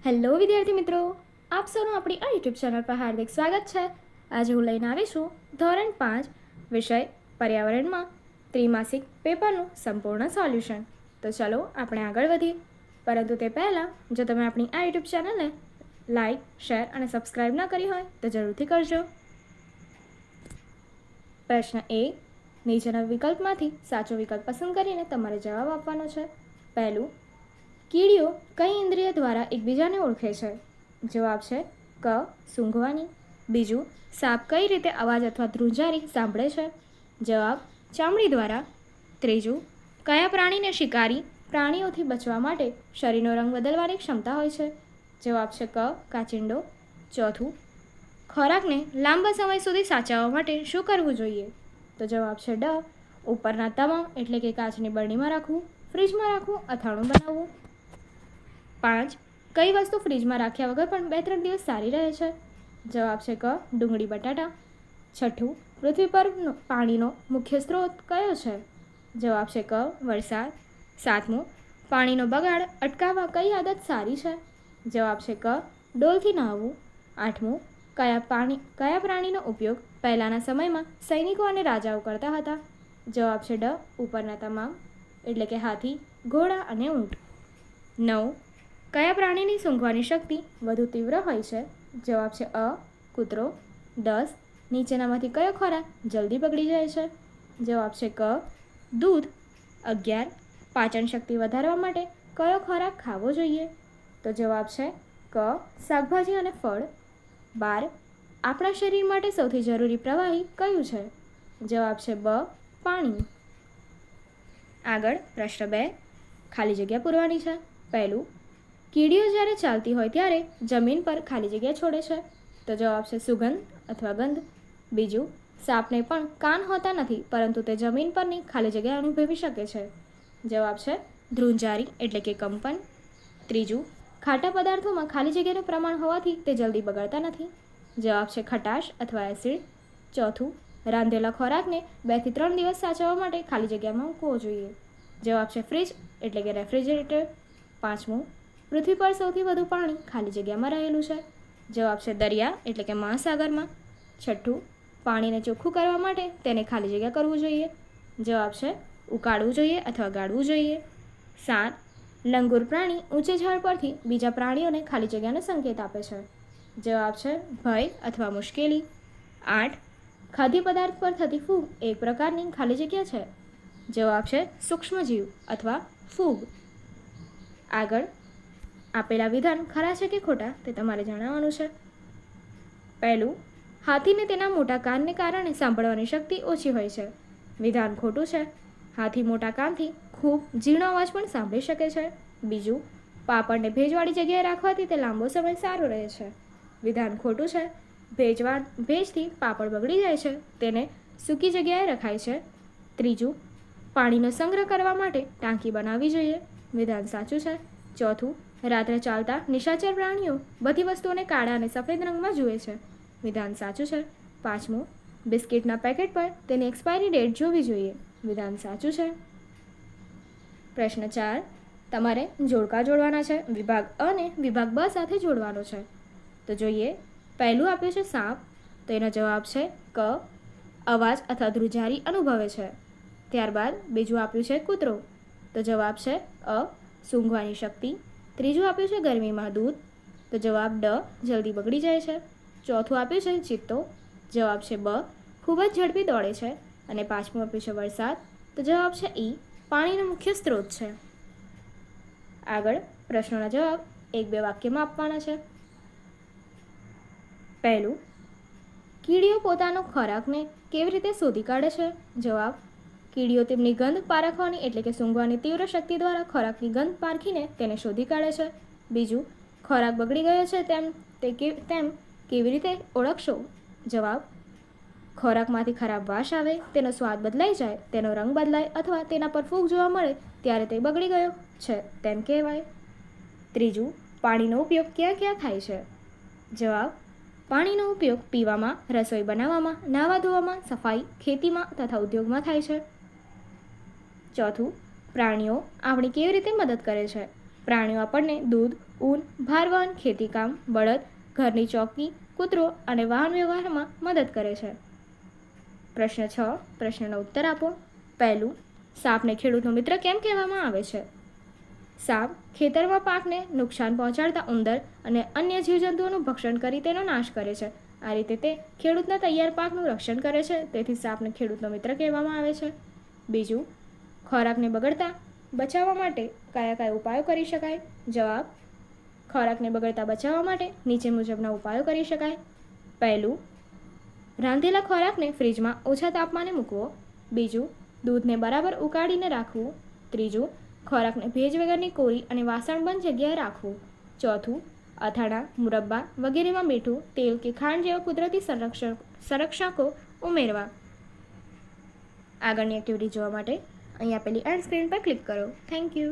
Hello વિદ્યાર્થી મિત્રો, આપ સૌનું આપણી આ યુટ્યુબ ચેનલ પર હાર્દિક સ્વાગત છે. આજે હું લઈને આવી છું ધોરણ 5 વિષય પર્યાવરણમાં ત્રિમાસિક પેપરનું સંપૂર્ણ સોલ્યુશન. તો ચલો આપણે આગળ વધીએ. પરંતુ તે પહેલાં જો તમે આપણી આ યુટ્યુબ ચેનલને લાઇક, શેર અને સબસ્ક્રાઈબ ન કરી હોય તો જરૂરથી કરજો. પ્રશ્ન એ, નીચેના વિકલ્પમાંથી સાચો વિકલ્પ પસંદ કરીને તમારે જવાબ આપવાનો છે. પહેલું, કીડીઓ કઈ ઇન્દ્રિય દ્વારા એકબીજાને ઓળખે છે? જવાબ છે ક, સૂંઘવાની. બીજું, સાપ કઈ રીતે અવાજ અથવા ધ્રુજારી સાંભળે છે? જવાબ, ચામડી દ્વારા. ત્રીજું, કયા પ્રાણીને શિકારી પ્રાણીઓથી બચવા માટે શરીરનો રંગ બદલવાની ક્ષમતા હોય છે? જવાબ છે ક, કાચિંડો. ચોથું, ખોરાકને લાંબા સમય સુધી સાચવવા માટે શું કરવું જોઈએ? તો જવાબ છે ડ, ઉપરના તમામ એટલે કે કાચની બરણીમાં રાખવું, ફ્રીજમાં રાખવું, અથાણું બનાવવું. 5, કઈ વસ્તુ ફ્રીજમાં રાખ્યા વગર પણ 2-3 દિવસ સારી રહે છે? જવાબ છે ક, ડુંગળી બટાટા. છઠ્ઠું, પૃથ્વી પર પાણીનો મુખ્ય સ્ત્રોત કયો છે? જવાબ છે ક, વરસાદ. 7મું, પાણીનો બગાડ અટકાવવા કઈ આદત સારી છે? જવાબ છે ક, ડોલથી નહાવું. 8મું, કયા પ્રાણીનો ઉપયોગ પહેલાંના સમયમાં સૈનિકો અને રાજાઓ કરતા હતા? જવાબ છે ડ, ઉપરના તમામ એટલે કે હાથી, ઘોડા અને ઊંટ. 9, કયા પ્રાણીની સૂંઘવાની શક્તિ વધુ તીવ્ર હોય છે? જવાબ છે અ, કૂતરો. 10, નીચેનામાંથી કયો ખોરાક જલ્દી બગડી જાય છે? જવાબ છે ક, દૂધ. 11, પાચન શક્તિ વધારવા માટે કયો ખોરાક ખાવો જોઈએ? તો જવાબ છે ક, શાકભાજી અને ફળ. 12, આપણા શરીર માટે સૌથી જરૂરી પ્રવાહી કયું છે? જવાબ છે બ, પાણી. આગળ પ્રશ્ન 2, ખાલી જગ્યા પૂરવાની છે. પહેલું, કીડીઓ જ્યારે ચાલતી હોય ત્યારે જમીન પર ખાલી જગ્યા છોડે છે. તો જવાબ છે સુગંધ અથવા ગંધ. બીજું, સાપને પણ કાન હોતા નથી પરંતુ તે જમીન પરની ખાલી જગ્યા અનુભવી શકે છે. જવાબ છે ધ્રુજારી એટલે કે કંપન. ત્રીજું, ખાટા પદાર્થોમાં ખાલી જગ્યાનું પ્રમાણ હોવાથી તે જલ્દી બગડતા નથી. જવાબ છે ખટાશ અથવા એસિડ. ચોથું, રાંધેલા ખોરાકને 2 થી 3 દિવસ સાચવવા માટે ખાલી જગ્યામાં મૂકવો જોઈએ. જવાબ છે ફ્રીજ એટલે કે રેફ્રિજરેટર. 5મું, પૃથ્વી પર સૌથી વધુ પાણી ખાલી જગ્યામાં રહેલું છે. જવાબ છે દરિયા એટલે કે મહાસાગરમાં. 6થું, પાણીને ચોખ્ખું કરવા માટે તેને ખાલી જગ્યા કરવું જોઈએ. જવાબ છે ઉકાળવું જોઈએ અથવા ગાળવું જોઈએ. 7, લંગૂર પ્રાણી ઊંચે ઝાડ પરથી બીજા પ્રાણીઓને ખાલી જગ્યાનો સંકેત આપે છે. જવાબ છે ભય અથવા મુશ્કેલી. 8, ખાદ્ય પદાર્થ પર થતી ફૂગ એક પ્રકારની ખાલી જગ્યા છે. જવાબ છે સૂક્ષ્મજીવ અથવા ફૂગ. આગળ આપેલા વિધાન ખરા છે કે ખોટા તે તમારે જણાવવાનું છે. પહેલું, હાથીને તેના મોટા કાનને કારણે સાંભળવાની શક્તિ ઓછી હોય છે. વિધાન ખોટું છે. હાથી મોટા કાનથી ખૂબ ઝીણો અવાજ પણ સાંભળી શકે છે. બીજું, પાપડને ભેજવાળી જગ્યાએ રાખવાથી તે લાંબો સમય સારો રહે છે. વિધાન ખોટું છે. ભેજથી પાપડ બગડી જાય છે, તેને સૂકી જગ્યાએ રખાય છે. ત્રીજું, પાણીનો સંગ્રહ કરવા માટે ટાંકી બનાવવી જોઈએ. વિધાન સાચું છે. ચોથું, રાત્રે ચાલતા નિશાચર પ્રાણીઓ બધી વસ્તુઓને કાળા અને સફેદ રંગમાં જુએ છે. વિધાન સાચું છે. 5મું, બિસ્કિટના પેકેટ પર તેની એક્સપાયરી ડેટ જોવી જોઈએ. વિધાન સાચું છે. પ્રશ્ન 4, તમારે જોડકા જોડવાના છે. વિભાગ અ ને વિભાગ બ સાથે જોડવાનો છે. તો જોઈએ. પહેલું આપ્યું છે સાપ, તો એનો જવાબ છે ક, અવાજ અથવા ધ્રુજારી અનુભવે છે. ત્યારબાદ બીજું આપ્યું છે કૂતરો, તો જવાબ છે અ, સૂંઘવાની શક્તિ. ત્રીજું આપ્યું છે ગરમીમાં દૂધ, તો જવાબ ડ, જલ્દી બગડી જાય છે. ચોથું આપ્યું છે ચિત્તો, જવાબ છે બ, ખૂબ જ ઝડપી દોડે છે. અને 5મું આપ્યું છે વરસાદ, તો જવાબ છે ઈ, પાણીનો મુખ્ય સ્ત્રોત છે. આગળ પ્રશ્નોના જવાબ 1-2 વાક્યમાં આપવાના છે. પહેલું, કીડીઓ પોતાનો ખોરાકને કેવી રીતે શોધી કાઢે છે? જવાબ, કીડીઓ તેમની ગંધ પારખવાની એટલે કે સૂંઘવાની તીવ્ર શક્તિ દ્વારા ખોરાકની ગંધ પારખીને તેને શોધી કાઢે છે. બીજું, ખોરાક બગડી ગયો છે તેમ કેવી રીતે ઓળખશો? જવાબ, ખોરાકમાંથી ખરાબ વાસ આવે, તેનો સ્વાદ બદલાઈ જાય, તેનો રંગ બદલાય અથવા તેના પર ફૂગ જોવા મળે ત્યારે તે બગડી ગયો છે તેમ કહેવાય. ત્રીજું, પાણીનો ઉપયોગ ક્યાં ક્યાં થાય છે? જવાબ, પાણીનો ઉપયોગ પીવામાં, રસોઈ બનાવવામાં, નાહવા ધોવામાં, સફાઈ, ખેતીમાં તથા ઉદ્યોગમાં થાય છે. ચોથું, પ્રાણીઓ આપણી કેવી રીતે મદદ કરે છે? પ્રાણીઓ આપણને દૂધ, ઊન, ભારવહન, ખેતીકામ, બળદ, ઘરની ચોકી, કૂતરો અને વાહન વ્યવહારમાં મદદ કરે છે. પ્રશ્ન 6. પ્રશ્નનો ઉત્તર આપો. પહેલું, સાપને ખેડૂતનો મિત્ર કેમ કહેવામાં આવે છે? સાપ ખેતરમાં પાકને નુકસાન પહોંચાડતા ઉંદર અને અન્ય જીવજંતુઓનું ભક્ષણ કરી તેનો નાશ કરે છે. આ રીતે તે ખેડૂતના તૈયાર પાકનું રક્ષણ કરે છે, તેથી સાપને ખેડૂતનો મિત્ર કહેવામાં આવે છે. બીજું, ખોરાકને બગડતા બચાવવા માટે કયા કયા ઉપાયો કરી શકાય? જવાબ: ખોરાકને બગડતા બચાવવા માટે નીચે મુજબના ઉપાયો કરી શકાય. પહેલું, રાંધેલા ખોરાકને ફ્રીજમાં ઓછા તાપમાને મૂકવો. બીજું, દૂધને બરાબર ઉકાળીને રાખવું. ત્રીજું, ખોરાકને ભેજ વગરની કોરી અને વાસણબંધ જગ્યાએ રાખવું. ચોથું, અથાણાં, મુરબ્બા વગેરેમાં મીઠું, તેલ કે ખાંડ જેવા કુદરતી સંરક્ષકો ઉમેરવા. આગળની એક્ટિવિટી જોવા માટે અહીં આપેલી એન્ડ સ્ક્રીન પર ક્લિક કરો. Thank you.